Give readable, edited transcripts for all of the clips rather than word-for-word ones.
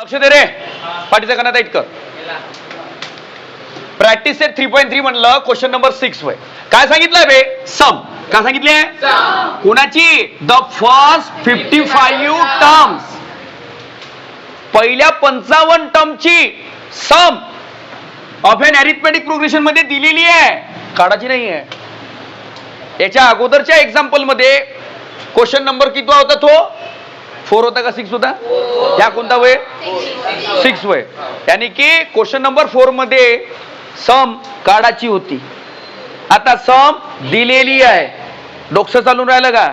लक्ष दे रे, पाठीचा काना टाईट कर. प्रॅक्टिस सेट 3.3 म्हणलं क्वेश्चन नंबर 6 वय. काय सांगितलंय बे? सम. काय सांगितले? कोणाची? द फर्स्ट 55 टर्म्स, पहिल्या 55 टर्मची सम ऑफ एन अरिथमेटिक प्रोग्रेशन मध्ये दिलेली आहे, काढायची नाही आहे. याच्या अगोदरच्या एक्झाम्पल मध्ये क्वेश्चन नंबर किती होता? तो 4 होता का 6 होता? ह्या कोणता वय? 6 वय. यानी की क्वेश्चन नंबर 4 मध्ये सम काढायची होती. आता सम दिलेली आहे. डोकं चालून राहिलं का?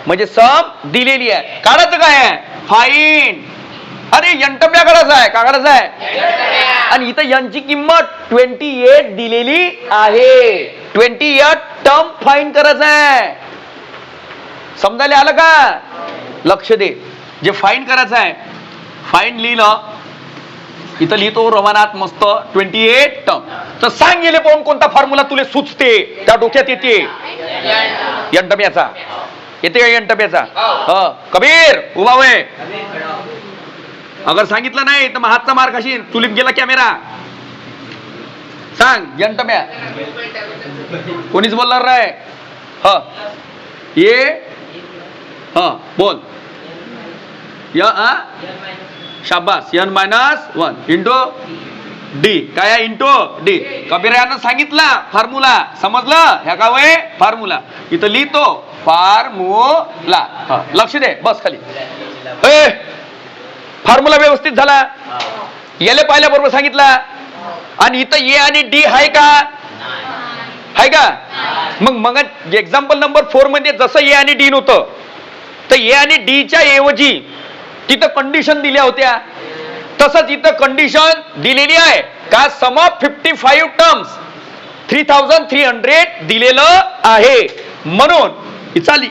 म्हणजे सम दिलेली आहे, काढायचं काय आहे? फाईन. अरे यंटप्या काढायचा आहे. का काढायचा आहे? आणि इथं यांची किंमत 28 दिलेली आहे. 28 टर्म फाईन करायचं आहे. समजायला आलं का? लक्ष दे. जे फाईन करायचं आहे, फाईन लिहिलं इथं, लिहितो रमानात मस्त 28 टर्म. तर सांग गेले पाहून कोणता फॉर्म्युला तुला सुचते, त्या डोक्यात येते? यंटम्याचा येते का? यंटम्याचा. कबीर उभा वय. अगर सांगितलं नाही तर मग हातचा मार खाशील. चुलीत गेला कॅमेरा. सांग यंटम्या. कोणीच बोलणार नाही. ये बोल. शाबास. n-1 into D. काय आहे? Into D. कबीरानं सांगितला फॉर्म्युला. समजलं? ह्या का वय? फॉर्म्युला. इथं लिहितो फॉर्म्युला. लक्ष दे. बस खाली. फॉर्म्युला व्यवस्थित झाला. याले पाहिल्या बरोबर सांगितला. आणि इथं ए आणि डी आहे का? आहे का? मग एक्झाम्पल नंबर 4 मध्ये जसं ए आणि डी नव्हतं, तर ए आणि डी च्या ऐवजी तिथं कंडिशन दिल्या होत्या, तसंच इथं कंडिशन दिलेली आहे का? सम ऑफ 55 टर्म्स 3300 दिलेलं आहे. म्हणून चाली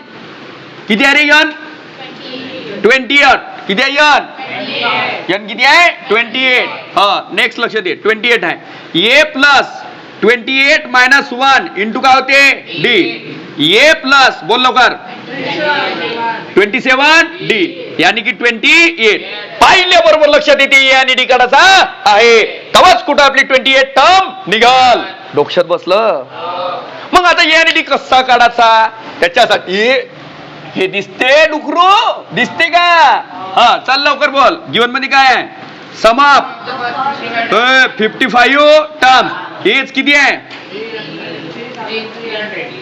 किती आहे रे? यन 28. किती आहे यन? यन किती आहे? 28. नेक्स्ट लक्ष दे. 28 आहे. ए प्लस 28 मायनस 1 इंटू काय होते? डी. ए प्लस बोल लवकर 27 डी, यानी की 28. पाहिल्या बरोबर लक्षात येते ए आणि डी काढायचा आहे. तवाच कुठं आपली 28 टर्म निघाल. डोक्यात बसलं. मग आता ए आणि डी कसा काढायचा? त्याच्यासाठी हे दिसते डुकरू? दिसते का? चल लवकर बोल. गिवन मध्ये काय आहे? सम ऑफ 55 टर्म्स. हेच किती आहे?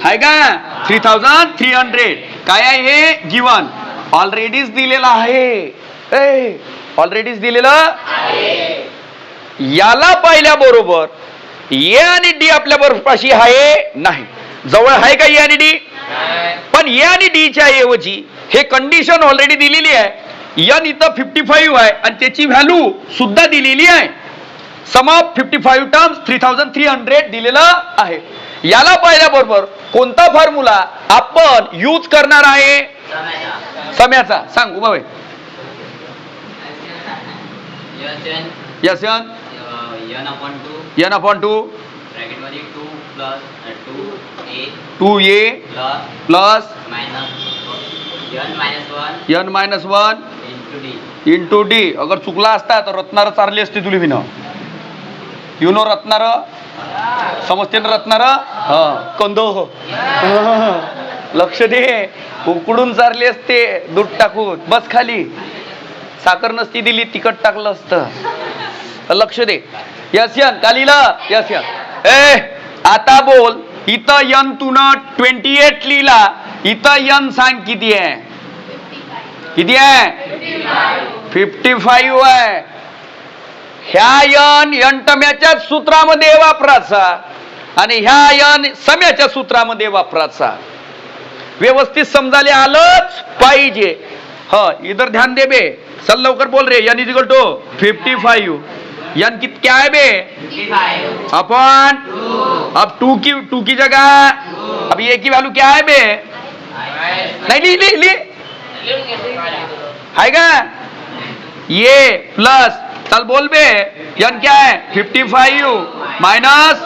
आहे का? 3300. काय आहे हे? गिवन. ऑलरेडीच दिलेलं आहे. ऑलरेडीच दिलेलं आहे. याला पाहिल्या बरोबर ए आणि डी आपल्या बरोबर पाशी आहे नाही. जवळ आहे का ए आणि डी? पण ए आणि डी च्या ऐवजी हे कंडिशन ऑलरेडी दिलेली आहे. एन इथं 55 आहे आणि त्याची व्हॅल्यू सुद्धा दिलेली आहे. सम ऑफ 55 टर्म्स 3300 दिलेलं आहे. याला पाहिल्या बरोबर कोणता फॉर्म्युला आपण यूज करणार आहे? सम्याचा. सांग उभा. n/2 2a plus n-1 into D. अगर चुकला असता तर रत्नार चारली असती तुला विन. युनो रत्नार समजते ना? रत्नार कंद. लक्ष दे. उकडून चारले असते दूध टाकून. बस खाली. साखर नसती दिली, तिखट टाकलं असतं. लक्ष दे. यस यन का लिहिलं? Yes N. आता बोल. इथं यन तुन 28 लिहिला. इथं यन सांग किती आहे? किती आहे? 55 आहे. ह्या यन यंटम्याच्या सूत्रामध्ये वापरायचा आणि ह्या यन सम्याच्या सूत्रामध्ये वापरायचा. व्यवस्थित समजायला आलंच पाहिजे. इधर ध्यान दे बे. चल लवकर बोल रे. N equal to 55. यन कित क्या है बे? अपन अब 2 की जगह अब ये की वैल्यू क्या है बे? नहीं ली है का? ये प्लस. चल बोल बे. यन क्या है? 55 माइनस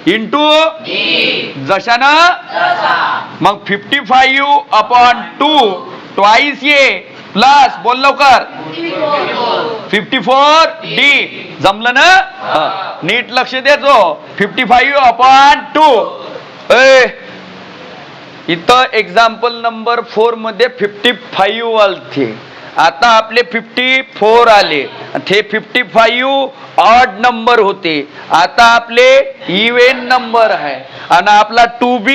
इंटू जशानं. मग 55/2 ट्वाइस ये प्लस बोल लवकर 54D जमलं ना? नीट लक्ष द्यायचो 55/2 इथं एक्झाम्पल नंबर 4 मध्ये 55 आलते, आता आपले 54 आले. ते 55 ऑड नंबर होते, आता आपले इव्हन नंबर आहे आणि आपला 2B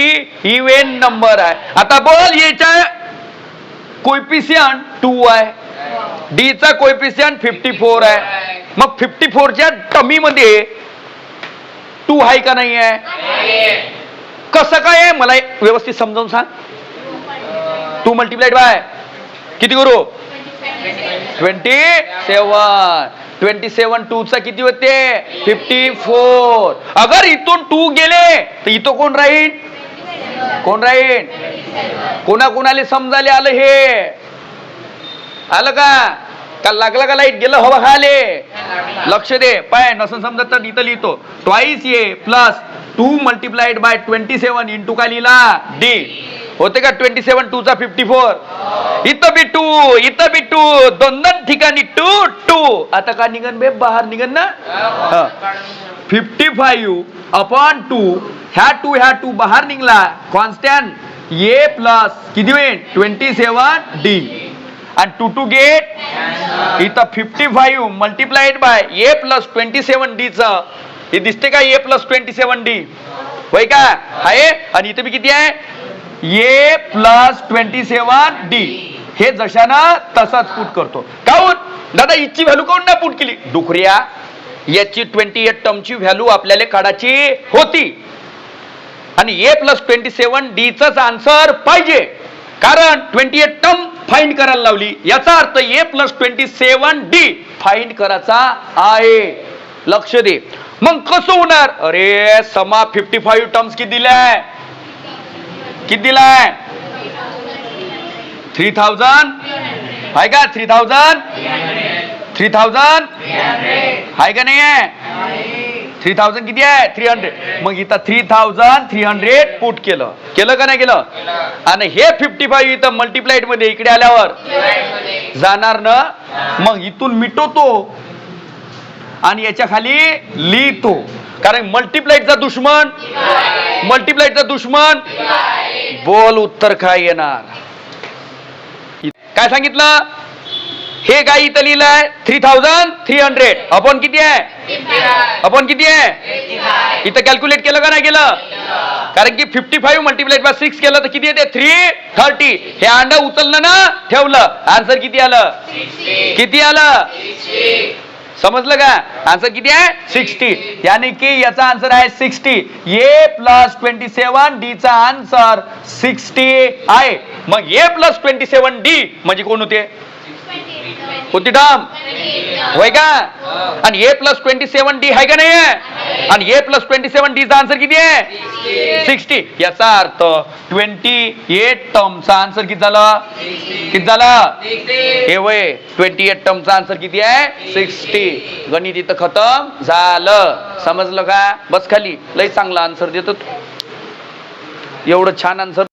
इव्हन नंबर आहे. आता बोल याच्या कोएफिशियंट 2 आहे, डी चा कोएफिशियंट 54 आहे. मग 54च्या टमी मध्ये 2 आहे का नाही आहे? कसं काय आहे मला व्यवस्थित समजावून सांग. 2 मल्टिप्लाइड बाय किती करू? 27. 2 चा किती होते? 54. अगर इथून 2 गेले तर इथं कोण राहील? कोण राहील? कोणाकोणाला समजायला आलं? हे आलं का लागला का? लाईट गेलं हवा खाले? लक्ष दे. पाय नसन समजत तर इथं लिहितो ट्वाइस ये प्लस 2 मल्टिप्लाइड बाय 27 इंटू का लिहिला? डी होते का? 27 2 चा 54. इथं बी 2, इथं बी 2, दोन ठिकाणी 2 2. आता का निघन बे? बाहेर निघन ना. 55/2 ह्या 2 बाहेर निघला. कॉन्स्टंट ए प्लस किती होईल? 27D आणि 2 गेट इथं 55 multiplied by A plus 27D च हे दिसते का? ए प्लस 27D होय का? आहे. आणि इथं बी किती आहे? ए प्लस 27D. हे जशानं तसाच पुट करतो. काऊन दादा हिची व्हॅल्यू काऊन ना पुट केली? डुकऱ्या याची 28 टर्मची व्हॅल्यू आपल्याला काढायची होती आणि ए प्लस 27D च आन्सर पाहिजे, कारण 28 टर्म फाइंड करायला लावली. याचा अर्थ ए प्लस 27D फाइंड करायचा आहे. लक्ष दे. मग कसं होणार? अरे समा 55 टर्म्स किती दिलाय? किती दिलाय? 3000 आहे का? 3000 आहे का नाही आहे? 3000 किती आहे? 300. मग इथं 3300 पुट केलं का नाही केलं? आणि हे 55 इथं मल्टिप्लाइड मध्ये इकडे आल्यावर जाणार ना. मग इथून मिटवतो आणि याच्या खाली लिहितो, कारण मल्टिप्लाइडचा दुश्मन बोल उत्तर काय येणार? काय सांगितलं? हे काय इथं लिहिलंय? 3300 अपॉन किती आहे? अपॉन किती आहे? इथं कॅल्क्युलेट केलं का नाही केलं? कारण की 55 मल्टिप्लाइड बाय 6 केलं तर किती येते? 330. हे अंड उचललं ना, ठेवलं. आन्सर किती आलं? किती आलं? समजलं का? आन्सर किती आहे? 60. यानी की याचा आन्सर आहे 60. ए प्लस 27D चा आन्सर 60 आहे. मग ए प्लस 27D म्हणजे कोण होते? कोणती टर्म होय का? आणि ए प्लस 27D आहे का नाही? आणि ए प्लस 27D चा आन्सर किती आहे? 60. याचा अर्थ 28 टर्मचा आन्सर किती झालं? किती झालं? हे वय 28 टर्मचा आन्सर किती आहे? 60. गणित इथं खतम झालं. समजलं का? बस खाली. लय चांगला आन्सर देतो. एवढं छान आन्सर